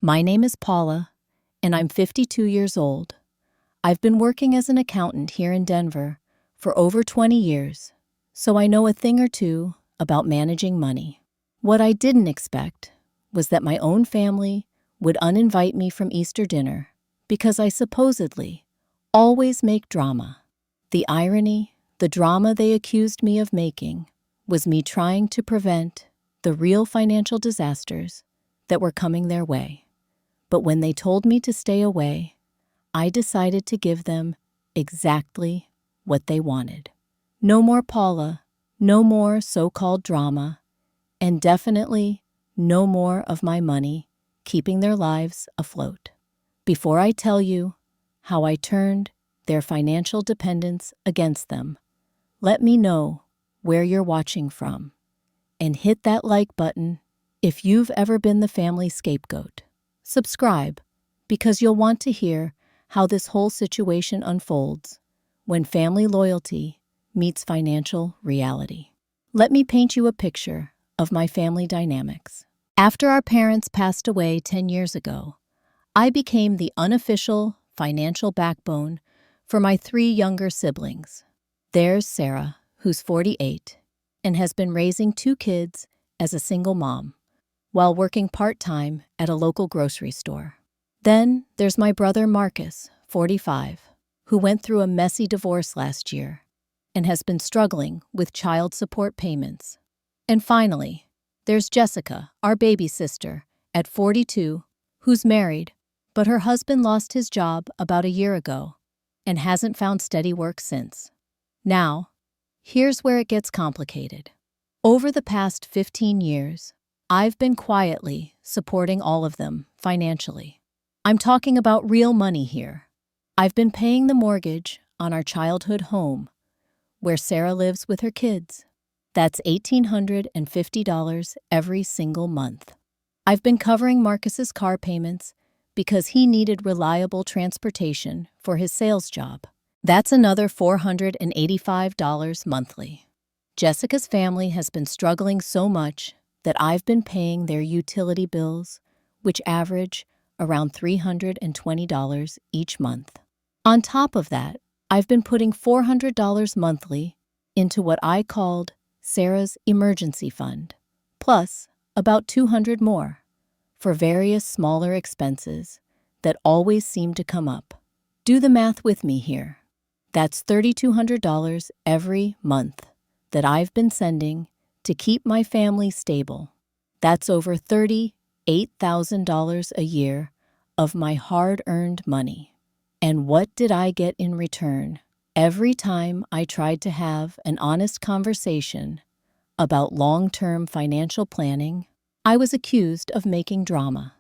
My name is Paula, and I'm 52 years old. I've been working as an accountant here in Denver for over 20 years, so I know a thing or two about managing money. What I didn't expect was that my own family would uninvite me from Easter dinner because I supposedly always make drama. The irony, the drama they accused me of making, was me trying to prevent the real financial disasters that were coming their way. But when they told me to stay away, I decided to give them exactly what they wanted. No more Paula, no more so-called drama, and definitely no more of my money keeping their lives afloat. Before I tell you how I turned their financial dependence against them, let me know where you're watching from, and hit that like button if you've ever been the family scapegoat. Subscribe, because you'll want to hear how this whole situation unfolds when family loyalty meets financial reality. Let me paint you a picture of my family dynamics. After our parents passed away 10 years ago, I became the unofficial financial backbone for my 3 younger siblings. There's Sarah, who's 48, and has been raising 2 kids as a single mom, while working part-time at a local grocery store. Then there's my brother Marcus, 45, who went through a messy divorce last year and has been struggling with child support payments. And finally, there's Jessica, our baby sister, at 42, who's married, but her husband lost his job about a year ago and hasn't found steady work since. Now, here's where it gets complicated. Over the past 15 years, I've been quietly supporting all of them financially. I'm talking about real money here. I've been paying the mortgage on our childhood home, where Sarah lives with her kids. That's $1,850 every single month. I've been covering Marcus's car payments because he needed reliable transportation for his sales job. That's another $485 monthly. Jessica's family has been struggling so much that I've been paying their utility bills, which average around $320 each month. On top of that, I've been putting $400 monthly into what I called Sarah's emergency fund, plus about $200 more for various smaller expenses that always seem to come up. Do the math with me here. That's $3,200 every month that I've been sending to keep my family stable. That's over $38,000 a year of my hard-earned money. And what did I get in return? Every time I tried to have an honest conversation about long-term financial planning, I was accused of making drama.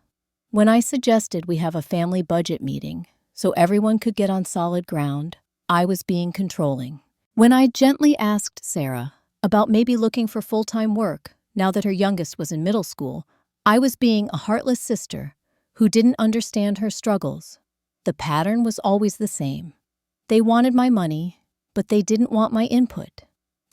When I suggested we have a family budget meeting so everyone could get on solid ground, I was being controlling. When I gently asked Sarah about maybe looking for full-time work now that her youngest was in middle school, I was being a heartless sister who didn't understand her struggles. The pattern was always the same. They wanted my money, but they didn't want my input.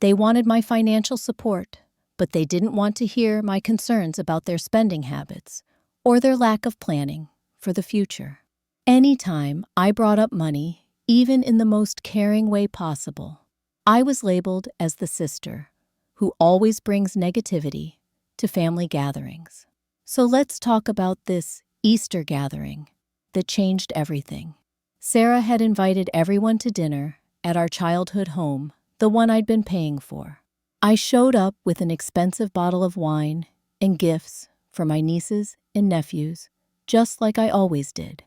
They wanted my financial support, but they didn't want to hear my concerns about their spending habits or their lack of planning for the future. Anytime I brought up money, even in the most caring way possible, I was labeled as the sister who always brings negativity to family gatherings. So let's talk about this Easter gathering that changed everything. Sarah had invited everyone to dinner at our childhood home, the one I'd been paying for. I showed up with an expensive bottle of wine and gifts for my nieces and nephews, just like I always did.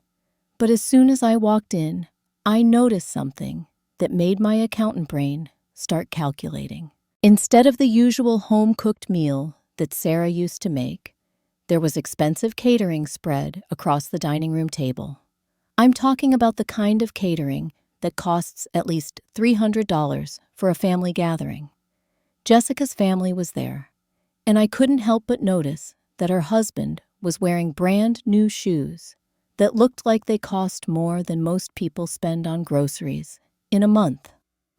But as soon as I walked in, I noticed something that made my accountant brain start calculating. Instead of the usual home-cooked meal that Sarah used to make, there was expensive catering spread across the dining room table. I'm talking about the kind of catering that costs at least $300 for a family gathering. Jessica's family was there, and I couldn't help but notice that her husband was wearing brand new shoes that looked like they cost more than most people spend on groceries in a month.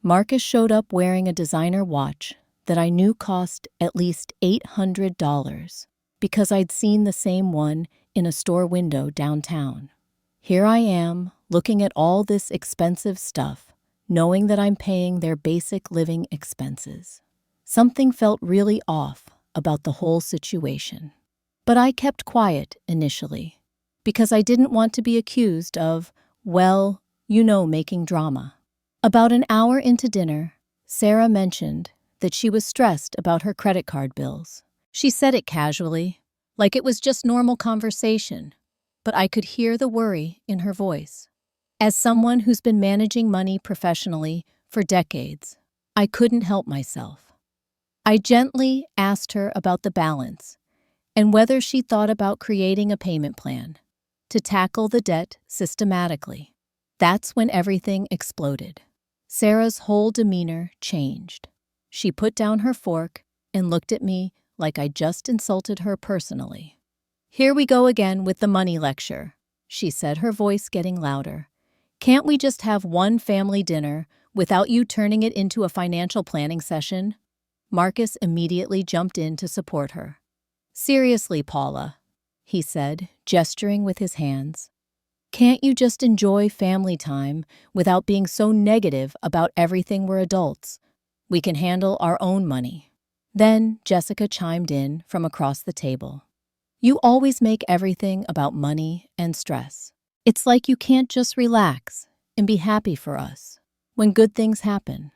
Marcus showed up wearing a designer watch that I knew cost at least $800 because I'd seen the same one in a store window downtown. Here I am, looking at all this expensive stuff, knowing that I'm paying their basic living expenses. Something felt really off about the whole situation. But I kept quiet initially, because I didn't want to be accused of, well, making drama. About an hour into dinner, Sarah mentioned that she was stressed about her credit card bills. She said it casually, like it was just normal conversation, but I could hear the worry in her voice. As someone who's been managing money professionally for decades, I couldn't help myself. I gently asked her about the balance and whether she thought about creating a payment plan to tackle the debt systematically. That's when everything exploded. Sarah's whole demeanor changed. She put down her fork and looked at me like I just insulted her personally. "Here we go again with the money lecture," she said, her voice getting louder. "Can't we just have one family dinner without you turning it into a financial planning session?" Marcus immediately jumped in to support her. "Seriously, Paula," he said, gesturing with his hands. "Can't you just enjoy family time without being so negative about everything? We're adults. We can handle our own money." Then Jessica chimed in from across the table. "You always make everything about money and stress. It's like you can't just relax and be happy for us when good things happen."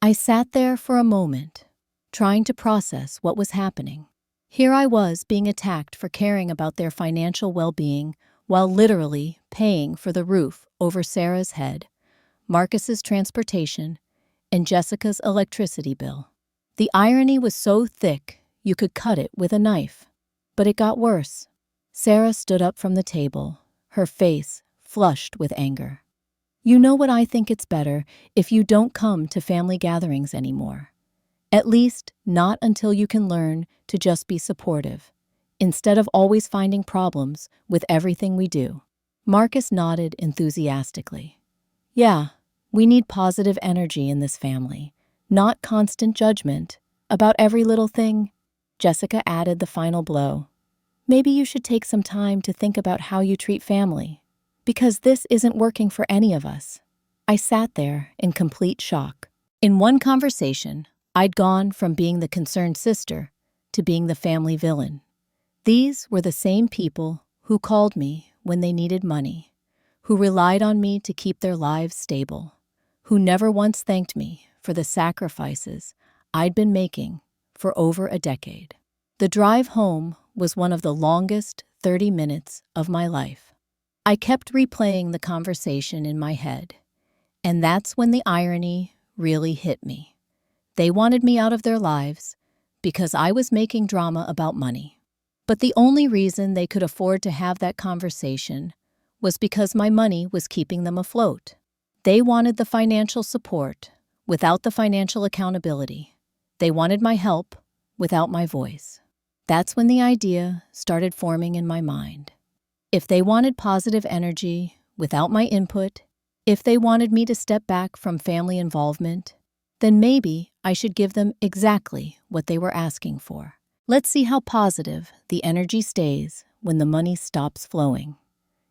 I sat there for a moment, trying to process what was happening. Here I was being attacked for caring about their financial well-being while literally paying for the roof over Sarah's head, Marcus's transportation, and Jessica's electricity bill. The irony was so thick you could cut it with a knife. But it got worse. Sarah stood up from the table, her face flushed with anger. "You know what? I think it's better if you don't come to family gatherings anymore. At least not until you can learn to just be supportive, instead of always finding problems with everything we do." Marcus nodded enthusiastically. "Yeah, we need positive energy in this family, not constant judgment about every little thing." Jessica added the final blow. "Maybe you should take some time to think about how you treat family, because this isn't working for any of us." I sat there in complete shock. In one conversation, I'd gone from being the concerned sister to being the family villain. These were the same people who called me when they needed money, who relied on me to keep their lives stable, who never once thanked me for the sacrifices I'd been making for over a decade. The drive home was one of the longest 30 minutes of my life. I kept replaying the conversation in my head, and that's when the irony really hit me. They wanted me out of their lives because I was making drama about money. But the only reason they could afford to have that conversation was because my money was keeping them afloat. They wanted the financial support without the financial accountability. They wanted my help without my voice. That's when the idea started forming in my mind. If they wanted positive energy without my input, if they wanted me to step back from family involvement, then maybe I should give them exactly what they were asking for. Let's see how positive the energy stays when the money stops flowing.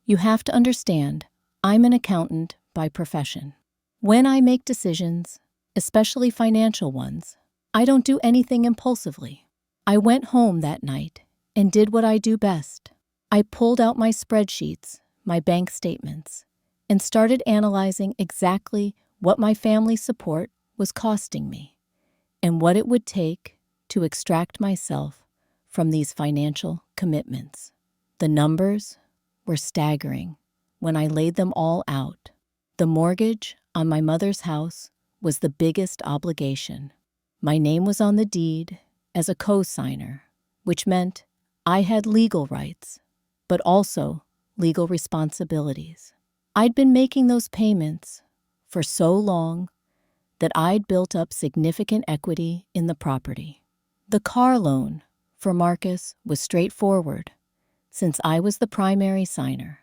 You have to understand, I'm an accountant by profession. When I make decisions, especially financial ones, I don't do anything impulsively. I went home that night and did what I do best. I pulled out my spreadsheets, my bank statements, and started analyzing exactly what my family support was costing me and what it would take to extract myself from these financial commitments. The numbers were staggering when I laid them all out. The mortgage on my mother's house was the biggest obligation. My name was on the deed as a co-signer, which meant I had legal rights, but also legal responsibilities. I'd been making those payments for so long that I'd built up significant equity in the property. The car loan for Marcus was straightforward, since I was the primary signer.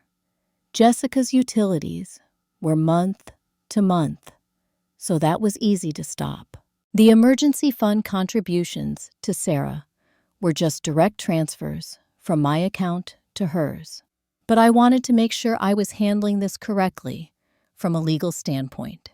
Jessica's utilities were month to month, so that was easy to stop. The emergency fund contributions to Sarah were just direct transfers from my account to hers. But I wanted to make sure I was handling this correctly from a legal standpoint.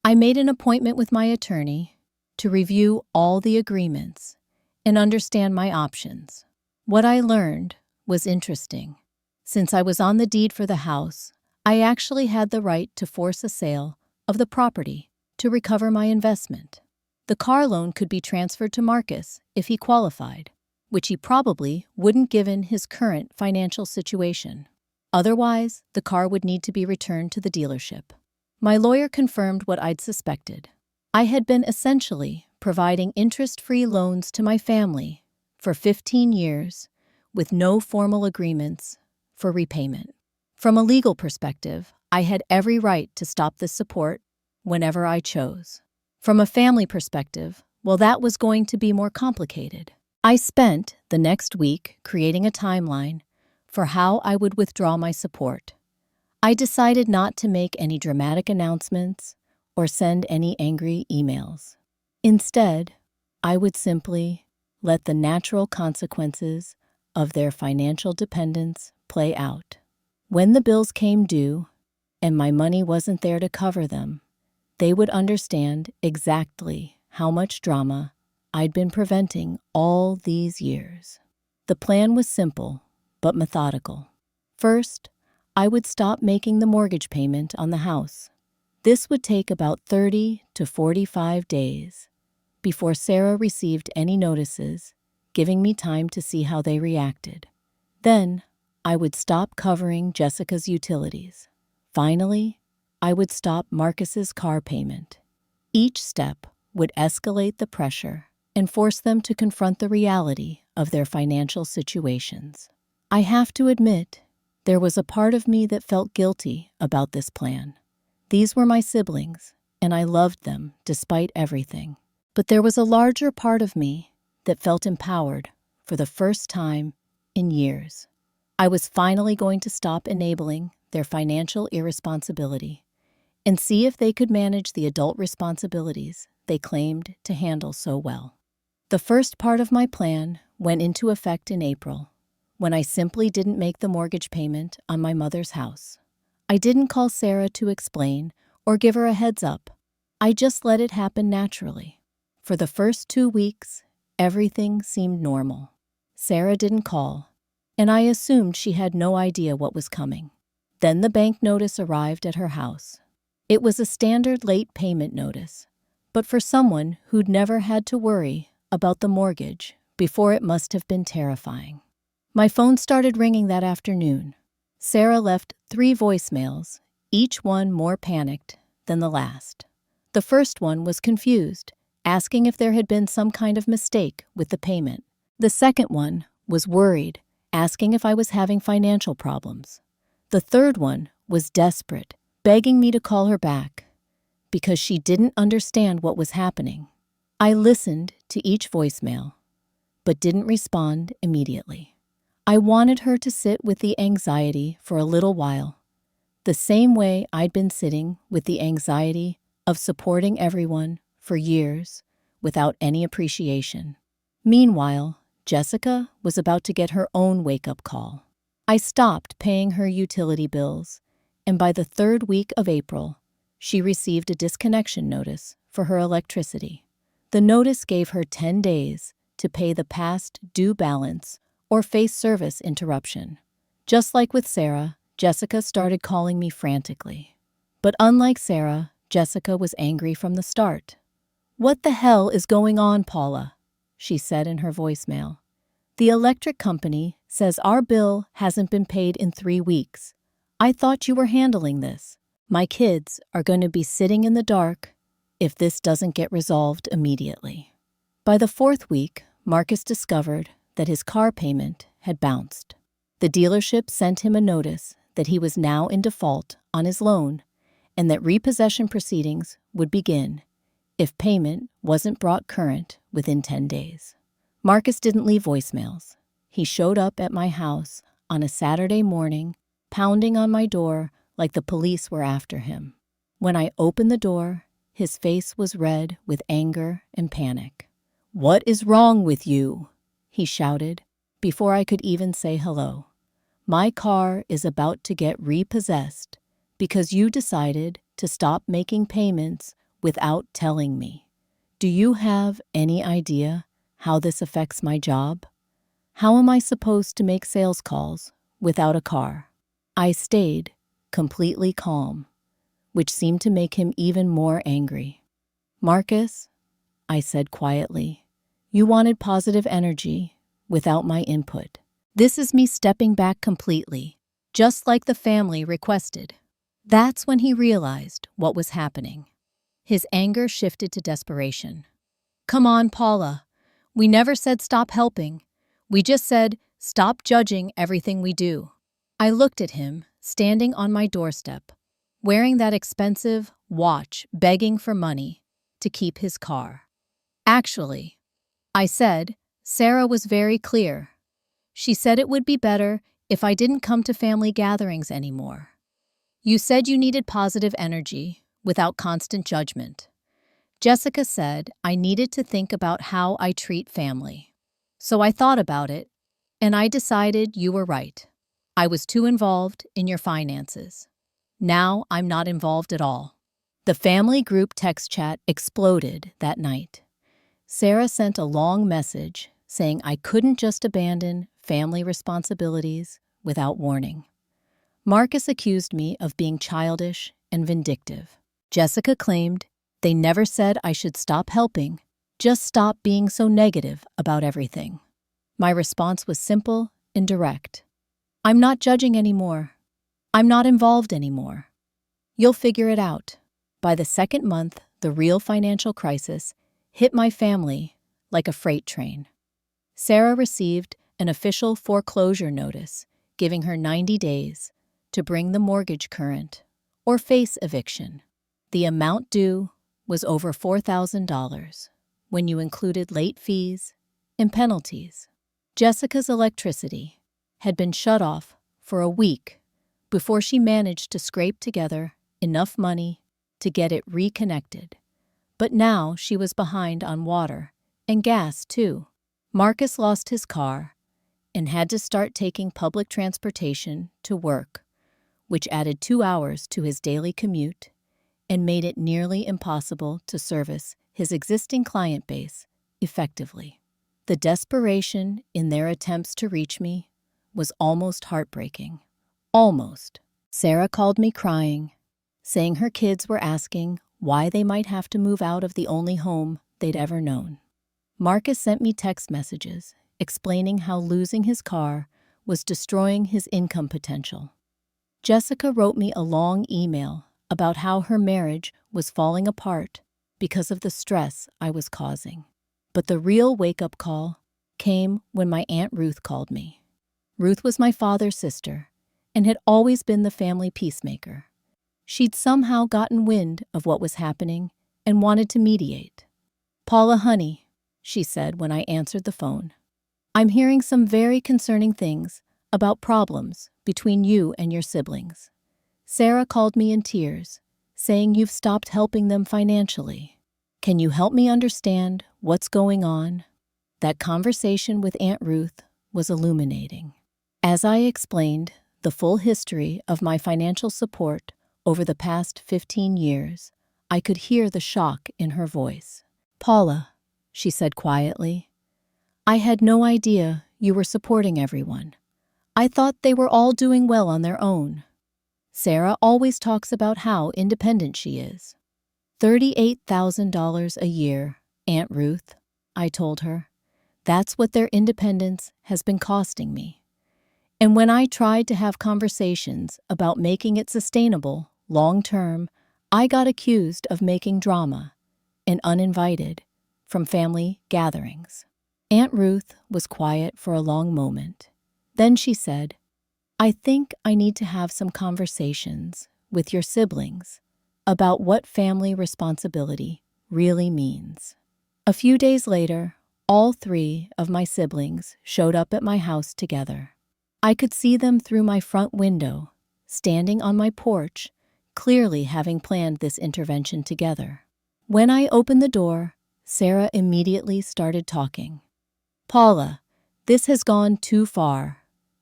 I made an appointment with my attorney to review all the agreements and understand my options. What I learned was interesting. Since I was on the deed for the house, I actually had the right to force a sale of the property to recover my investment. The car loan could be transferred to Marcus if he qualified, which he probably wouldn't given his current financial situation. Otherwise, the car would need to be returned to the dealership. My lawyer confirmed what I'd suspected. I had been essentially providing interest-free loans to my family for 15 years with no formal agreements for repayment. From a legal perspective, I had every right to stop this support whenever I chose. From a family perspective, well, that was going to be more complicated. I spent the next week creating a timeline for how I would withdraw my support. I decided not to make any dramatic announcements or send any angry emails. Instead, I would simply let the natural consequences of their financial dependence play out. When the bills came due and my money wasn't there to cover them, they would understand exactly how much drama I'd been preventing all these years. The plan was simple but methodical. First, I would stop making the mortgage payment on the house. This would take about 30 to 45 days before Sarah received any notices, giving me time to see how they reacted. Then, I would stop covering Jessica's utilities. Finally, I would stop Marcus's car payment. Each step would escalate the pressure and force them to confront the reality of their financial situations. I have to admit, there was a part of me that felt guilty about this plan. These were my siblings, and I loved them despite everything. But there was a larger part of me that felt empowered for the first time in years. I was finally going to stop enabling their financial irresponsibility and see if they could manage the adult responsibilities they claimed to handle so well. The first part of my plan went into effect in April, when I simply didn't make the mortgage payment on my mother's house. I didn't call Sarah to explain or give her a heads up. I just let it happen naturally. For the first 2 weeks, everything seemed normal. Sarah didn't call, and I assumed she had no idea what was coming. Then the bank notice arrived at her house. It was a standard late payment notice, but for someone who'd never had to worry about the mortgage before, it must have been terrifying. My phone started ringing that afternoon. Sarah left 3 voicemails, each one more panicked than the last. The first one was confused, asking if there had been some kind of mistake with the payment. The second one was worried, asking if I was having financial problems. The third one was desperate, begging me to call her back because she didn't understand what was happening. I listened to each voicemail, but didn't respond immediately. I wanted her to sit with the anxiety for a little while, the same way I'd been sitting with the anxiety of supporting everyone for years without any appreciation. Meanwhile, Jessica was about to get her own wake-up call. I stopped paying her utility bills, and by the 3rd week of April, she received a disconnection notice for her electricity. The notice gave her 10 days to pay the past due balance or face service interruption. Just like with Sarah, Jessica started calling me frantically. But unlike Sarah, Jessica was angry from the start. "What the hell is going on, Paula?" she said in her voicemail. "The electric company says our bill hasn't been paid in 3 weeks. I thought you were handling this. My kids are going to be sitting in the dark if this doesn't get resolved immediately." By the 4th week, Marcus discovered that his car payment had bounced. The dealership sent him a notice that he was now in default on his loan and that repossession proceedings would begin if payment wasn't brought current within 10 days. Marcus didn't leave voicemails. He showed up at my house on a Saturday morning, pounding on my door like the police were after him. When I opened the door, his face was red with anger and panic. "What is wrong with you?" he shouted before I could even say hello. My car is about to get repossessed because you decided to stop making payments without telling me. Do you have any idea how this affects my job? How am I supposed to make sales calls without a car?" I stayed completely calm, which seemed to make him even more angry. "Marcus," I said quietly, "you wanted positive energy without my input. This is me stepping back completely, just like the family requested." That's when he realized what was happening. His anger shifted to desperation. "Come on, Paula. We never said stop helping. We just said stop judging everything we do." I looked at him, standing on my doorstep, wearing that expensive watch, begging for money to keep his car. "Actually," I said, "Sarah was very clear. She said it would be better if I didn't come to family gatherings anymore. You said you needed positive energy without constant judgment. Jessica said I needed to think about how I treat family. So I thought about it, and I decided you were right. I was too involved in your finances. Now I'm not involved at all." The family group text chat exploded that night. Sarah sent a long message saying I couldn't just abandon family responsibilities without warning. Marcus accused me of being childish and vindictive. Jessica claimed they never said I should stop helping, just stop being so negative about everything. My response was simple and direct. "I'm not judging anymore. I'm not involved anymore. You'll figure it out." By the second month, the real financial crisis hit my family like a freight train. Sarah received an official foreclosure notice giving her 90 days to bring the mortgage current or face eviction. The amount due was over $4,000 when you included late fees and penalties. Jessica's electricity had been shut off for a week before she managed to scrape together enough money to get it reconnected. But now she was behind on water and gas, too. Marcus lost his car and had to start taking public transportation to work, which added 2 hours to his daily commute and made it nearly impossible to service his existing client base effectively. The desperation in their attempts to reach me was almost heartbreaking. Almost. Sarah called me crying, saying her kids were asking why they might have to move out of the only home they'd ever known. Marcus sent me text messages explaining how losing his car was destroying his income potential. Jessica wrote me a long email about how her marriage was falling apart because of the stress I was causing. But the real wake-up call came when my Aunt Ruth called me. Ruth was my father's sister and had always been the family peacemaker. She'd somehow gotten wind of what was happening and wanted to mediate. "Paula, honey," she said when I answered the phone, "I'm hearing some very concerning things about problems between you and your siblings. Sarah called me in tears, saying you've stopped helping them financially. Can you help me understand what's going on?" That conversation with Aunt Ruth was illuminating. As I explained the full history of my financial support over the past 15 years, I could hear the shock in her voice. "Paula," she said quietly, "I had no idea you were supporting everyone. I thought they were all doing well on their own. Sarah always talks about how independent she is." $38,000 a year, Aunt Ruth, I told her. That's what their independence has been costing me. And when I tried to have conversations about making it sustainable, long-term, I got accused of making drama and uninvited from family gatherings. Aunt Ruth was quiet for a long moment. Then she said, "I think I need to have some conversations with your siblings about what family responsibility really means." A few days later, all 3 of my siblings showed up at my house together. I could see them through my front window, standing on my porch, clearly having planned this intervention together. When I opened the door, Sarah immediately started talking. "Paula, this has gone too far,"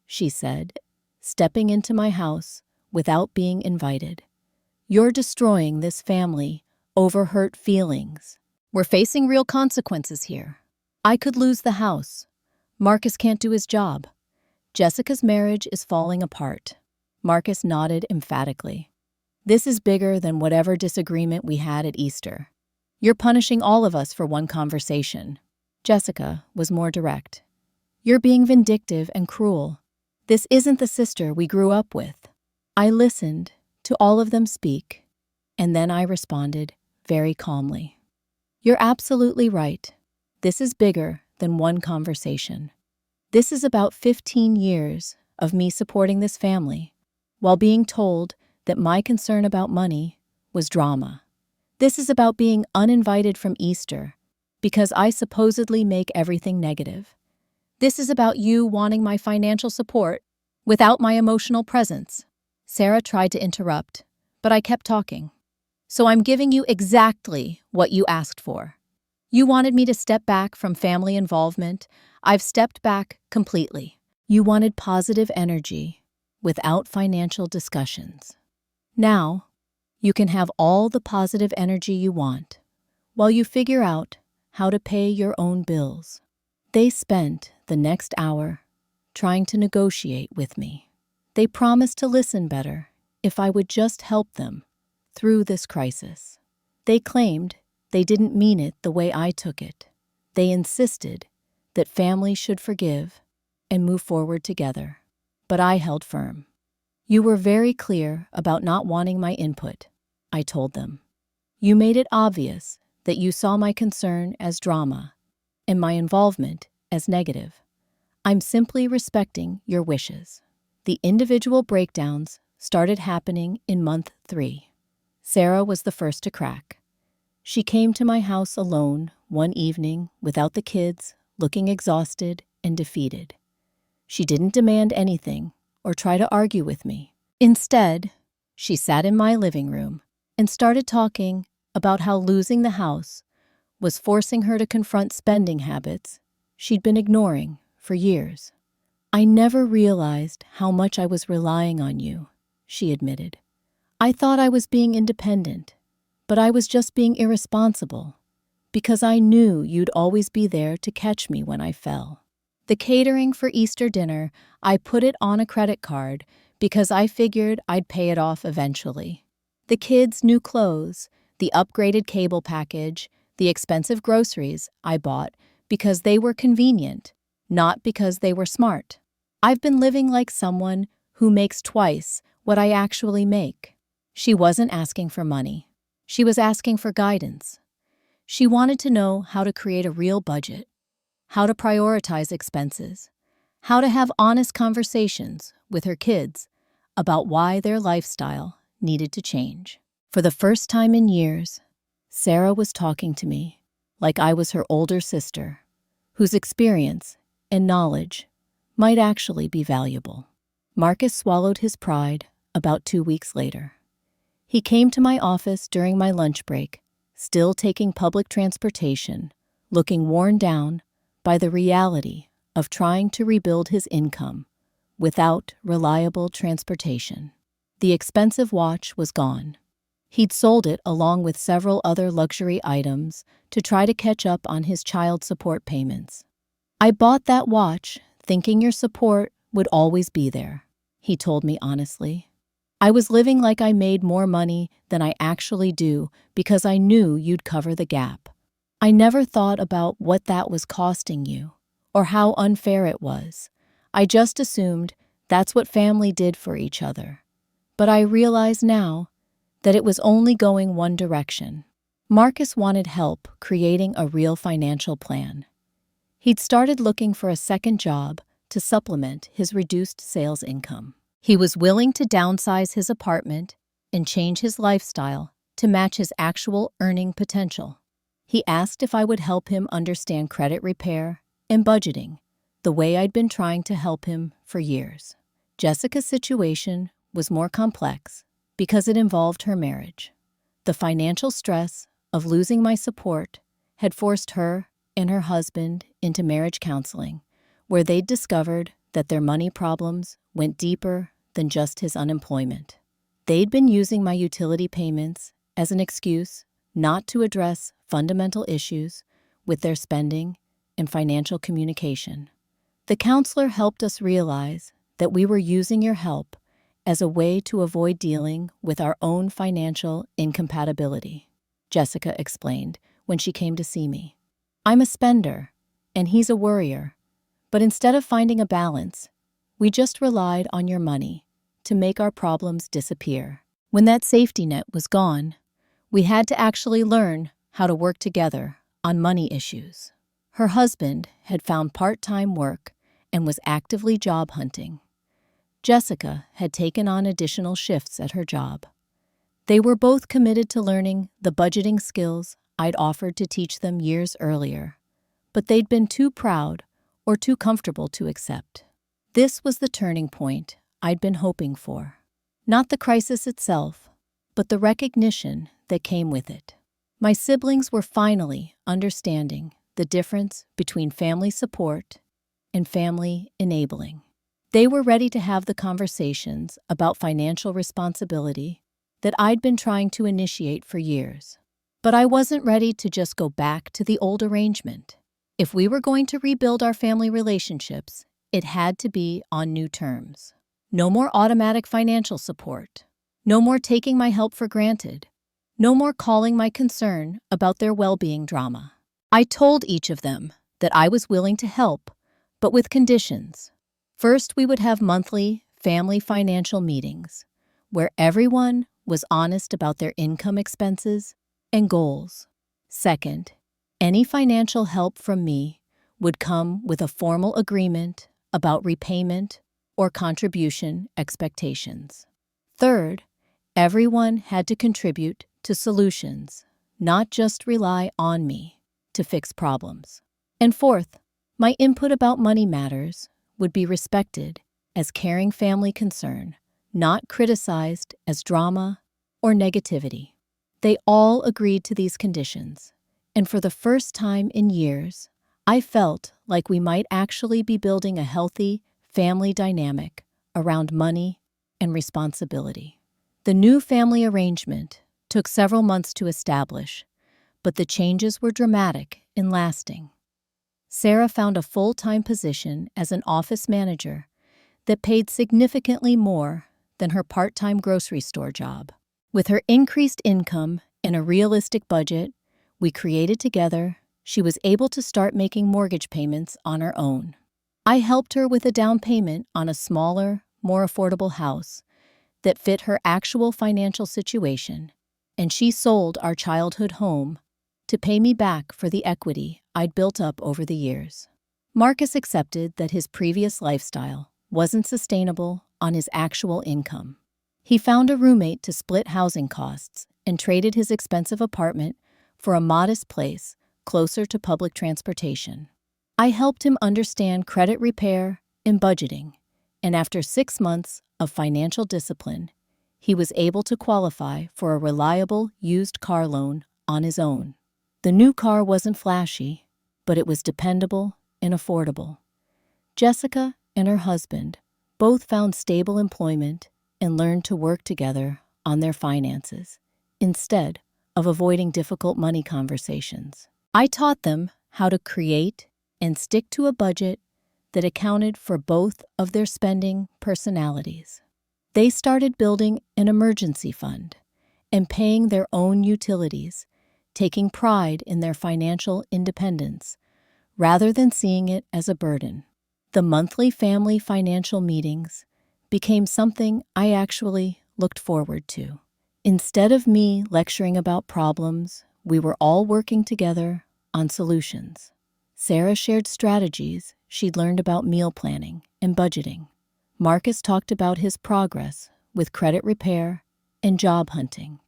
she said, stepping into my house without being invited. You're destroying this family over hurt feelings. We're facing real consequences here. I could lose the house. Marcus can't do his job. Jessica's marriage is falling apart. Marcus nodded emphatically. This is bigger than whatever disagreement we had at Easter. You're punishing all of us for one conversation. Jessica was more direct. You're being vindictive and cruel. This isn't the sister we grew up with. I listened to all of them speak, and then I responded very calmly. You're absolutely right. This is bigger than one conversation. This is about 15 years of me supporting this family, while being told that my concern about money was drama. This is about being uninvited from Easter because I supposedly make everything negative. This is about you wanting my financial support without my emotional presence. Sarah tried to interrupt, but I kept talking. So I'm giving you exactly what you asked for. You wanted me to step back from family involvement. I've stepped back completely. You wanted positive energy without financial discussions. Now, you can have all the positive energy you want while you figure out how to pay your own bills. They spent the next hour trying to negotiate with me. They promised to listen better if I would just help them through this crisis. They claimed they didn't mean it the way I took it. They insisted that families should forgive and move forward together. But I held firm. You were very clear about not wanting my input, I told them. You made it obvious that you saw my concern as drama and my involvement as negative. I'm simply respecting your wishes. The individual breakdowns started happening in month 3. Sarah was the first to crack. She came to my house alone one evening without the kids, looking exhausted and defeated. She didn't demand anything or try to argue with me. Instead, she sat in my living room and started talking about how losing the house was forcing her to confront spending habits she'd been ignoring for years. I never realized how much I was relying on you, she admitted. I thought I was being independent, but I was just being irresponsible because I knew you'd always be there to catch me when I fell. The catering for Easter dinner, I put it on a credit card because I figured I'd pay it off eventually. The kids' new clothes, the upgraded cable package, the expensive groceries I bought because they were convenient, not because they were smart. I've been living like someone who makes twice what I actually make. She wasn't asking for money. She was asking for guidance. She wanted to know how to create a real budget, how to prioritize expenses, how to have honest conversations with her kids about why their lifestyle needed to change. For the first time in years, Sarah was talking to me like I was her older sister, whose experience and knowledge might actually be valuable. Marcus swallowed his pride about 2 weeks later. He came to my office during my lunch break, still taking public transportation, looking worn down by the reality of trying to rebuild his income without reliable transportation. The expensive watch was gone. He'd sold it along with several other luxury items to try to catch up on his child support payments. I bought that watch thinking your support would always be there, he told me honestly. I was living like I made more money than I actually do because I knew you'd cover the gap. I never thought about what that was costing you or how unfair it was. I just assumed that's what family did for each other. But I realize now that it was only going one direction. Marcus wanted help creating a real financial plan. He'd started looking for a second job to supplement his reduced sales income. He was willing to downsize his apartment and change his lifestyle to match his actual earning potential. He asked if I would help him understand credit repair and budgeting, the way I'd been trying to help him for years. Jessica's situation was more complex because it involved her marriage. The financial stress of losing my support had forced her and her husband into marriage counseling, where they'd discovered that their money problems went deeper than just his unemployment. They'd been using my utility payments as an excuse not to address fundamental issues with their spending and financial communication. The counselor helped us realize that we were using your help as a way to avoid dealing with our own financial incompatibility, Jessica explained when she came to see me. I'm a spender, and he's a worrier, but instead of finding a balance, we just relied on your money to make our problems disappear. When that safety net was gone, we had to actually learn how to work together on money issues. Her husband had found part-time work and was actively job hunting. Jessica had taken on additional shifts at her job. They were both committed to learning the budgeting skills I'd offered to teach them years earlier, but they'd been too proud or too comfortable to accept. This was the turning point I'd been hoping for. Not the crisis itself, but the recognition that came with it. My siblings were finally understanding the difference between family support and family enabling. They were ready to have the conversations about financial responsibility that I'd been trying to initiate for years. But I wasn't ready to just go back to the old arrangement. If we were going to rebuild our family relationships, it had to be on new terms. No more automatic financial support. No more taking my help for granted. No more calling my concern about their well-being drama. I told each of them that I was willing to help, but with conditions. First, we would have monthly family financial meetings where everyone was honest about their income expenses and goals. Second, any financial help from me would come with a formal agreement about repayment or contribution expectations. Third, everyone had to contribute to solutions, not just rely on me to fix problems. And fourth, my input about money matters would be respected as caring family concern, not criticized as drama or negativity. They all agreed to these conditions, and for the first time in years, I felt like we might actually be building a healthy family dynamic around money and responsibility. The new family arrangement took several months to establish, but the changes were dramatic and lasting. Sarah found a full-time position as an office manager that paid significantly more than her part-time grocery store job. With her increased income and a realistic budget we created together, she was able to start making mortgage payments on her own. I helped her with a down payment on a smaller, more affordable house that fit her actual financial situation, and she sold our childhood home to pay me back for the equity I'd built up over the years. Marcus accepted that his previous lifestyle wasn't sustainable on his actual income. He found a roommate to split housing costs and traded his expensive apartment for a modest place closer to public transportation. I helped him understand credit repair and budgeting, and after 6 months of financial discipline, he was able to qualify for a reliable used car loan on his own. The new car wasn't flashy, but it was dependable and affordable. Jessica and her husband both found stable employment and learned to work together on their finances, instead of avoiding difficult money conversations. I taught them how to create and stick to a budget that accounted for both of their spending personalities. They started building an emergency fund and paying their own utilities, taking pride in their financial independence rather than seeing it as a burden. The monthly family financial meetings became something I actually looked forward to. Instead of me lecturing about problems, we were all working together on solutions. Sarah shared strategies she'd learned about meal planning and budgeting. Marcus talked about his progress with credit repair and job hunting.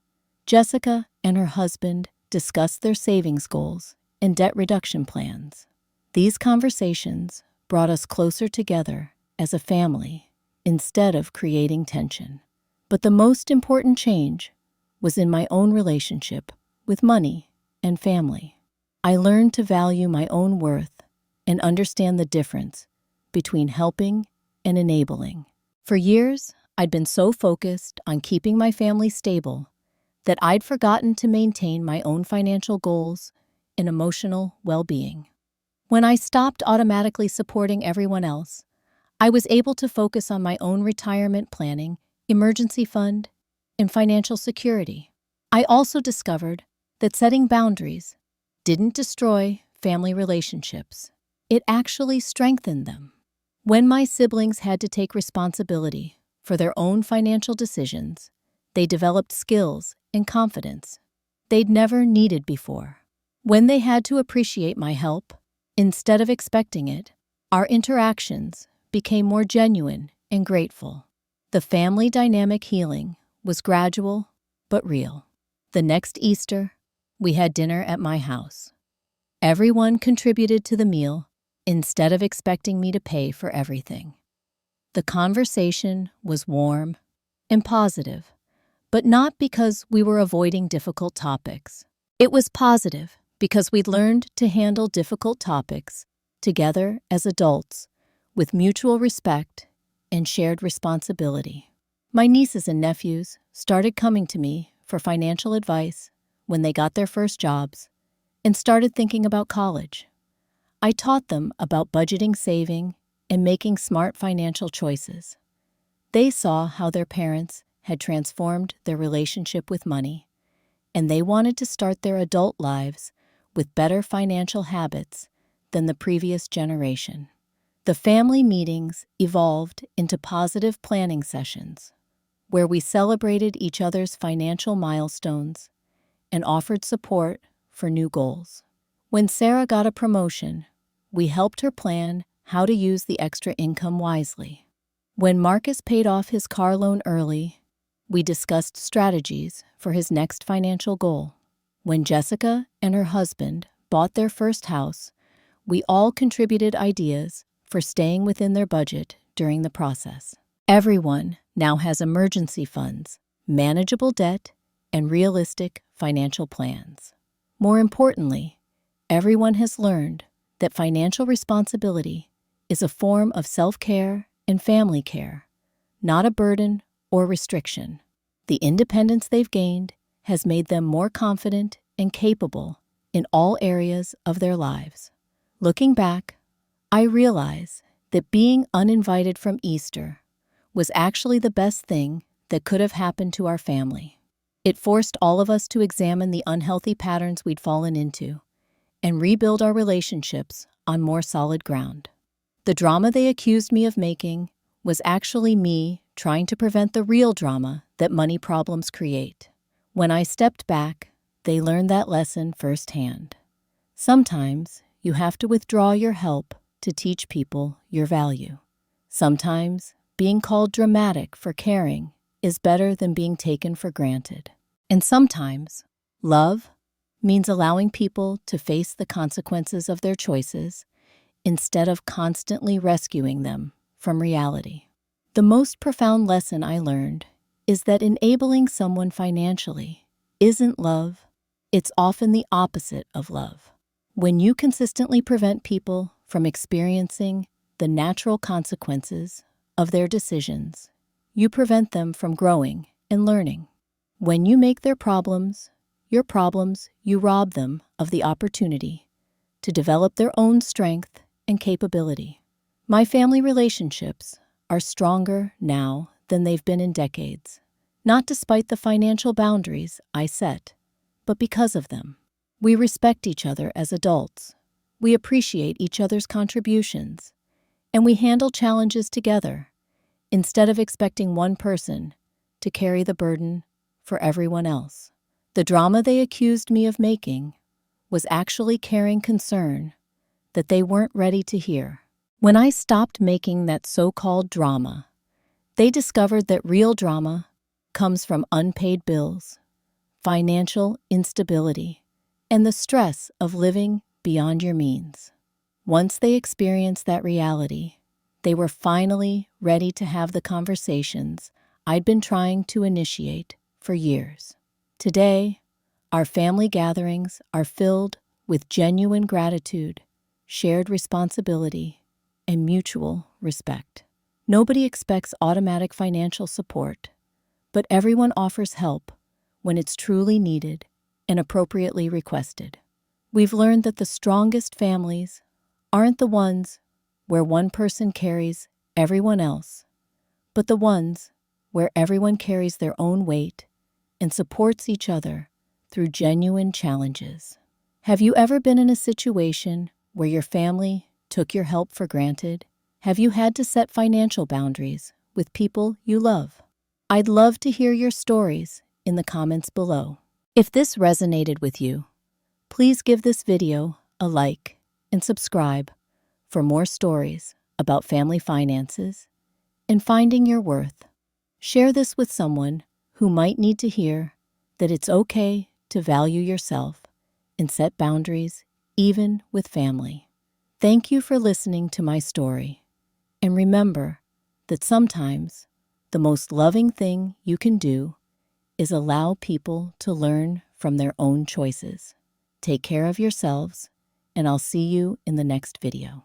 Jessica and her husband discussed their savings goals and debt reduction plans. These conversations brought us closer together as a family instead of creating tension. But the most important change was in my own relationship with money and family. I learned to value my own worth and understand the difference between helping and enabling. For years, I'd been so focused on keeping my family stable that I'd forgotten to maintain my own financial goals and emotional well-being. When I stopped automatically supporting everyone else, I was able to focus on my own retirement planning, emergency fund, and financial security. I also discovered that setting boundaries didn't destroy family relationships. It actually strengthened them. When my siblings had to take responsibility for their own financial decisions, they developed skills and confidence they'd never needed before. When they had to appreciate my help, instead of expecting it, our interactions became more genuine and grateful. The family dynamic healing was gradual but real. The next Easter, we had dinner at my house. Everyone contributed to the meal instead of expecting me to pay for everything. The conversation was warm and positive, but not because we were avoiding difficult topics. It was positive because we'd learned to handle difficult topics together as adults with mutual respect and shared responsibility. My nieces and nephews started coming to me for financial advice when they got their first jobs and started thinking about college. I taught them about budgeting, saving, and making smart financial choices. They saw how their parents had transformed their relationship with money, and they wanted to start their adult lives with better financial habits than the previous generation. The family meetings evolved into positive planning sessions, where we celebrated each other's financial milestones and offered support for new goals. When Sarah got a promotion, we helped her plan how to use the extra income wisely. When Marcus paid off his car loan early, we discussed strategies for his next financial goal. When Jessica and her husband bought their first house, we all contributed ideas for staying within their budget during the process. Everyone now has emergency funds, manageable debt, and realistic financial plans. More importantly, everyone has learned that financial responsibility is a form of self-care and family care, not a burden or restriction. The independence they've gained has made them more confident and capable in all areas of their lives. Looking back, I realize that being uninvited from Easter was actually the best thing that could have happened to our family. It forced all of us to examine the unhealthy patterns we'd fallen into and rebuild our relationships on more solid ground. The drama they accused me of making was actually me trying to prevent the real drama that money problems create. When I stepped back, they learned that lesson firsthand. Sometimes you have to withdraw your help to teach people your value. Sometimes being called dramatic for caring is better than being taken for granted. And sometimes love means allowing people to face the consequences of their choices instead of constantly rescuing them from reality. The most profound lesson I learned is that enabling someone financially isn't love, it's often the opposite of love. When you consistently prevent people from experiencing the natural consequences of their decisions, you prevent them from growing and learning. When you make their problems your problems, you rob them of the opportunity to develop their own strength and capability. My family relationships are stronger now than they've been in decades, not despite the financial boundaries I set, but because of them. We respect each other as adults, we appreciate each other's contributions, and we handle challenges together instead of expecting one person to carry the burden for everyone else. The drama they accused me of making was actually carrying concern that they weren't ready to hear. When I stopped making that so-called drama, they discovered that real drama comes from unpaid bills, financial instability, and the stress of living beyond your means. Once they experienced that reality, they were finally ready to have the conversations I'd been trying to initiate for years. Today, our family gatherings are filled with genuine gratitude, shared responsibility, and mutual respect. Nobody expects automatic financial support, but everyone offers help when it's truly needed and appropriately requested. We've learned that the strongest families aren't the ones where one person carries everyone else, but the ones where everyone carries their own weight and supports each other through genuine challenges. Have you ever been in a situation where your family took your help for granted? Have you had to set financial boundaries with people you love? I'd love to hear your stories in the comments below. If this resonated with you, please give this video a like and subscribe for more stories about family finances and finding your worth. Share this with someone who might need to hear that it's okay to value yourself and set boundaries, even with family. Thank you for listening to my story. And remember that sometimes the most loving thing you can do is allow people to learn from their own choices. Take care of yourselves, and I'll see you in the next video.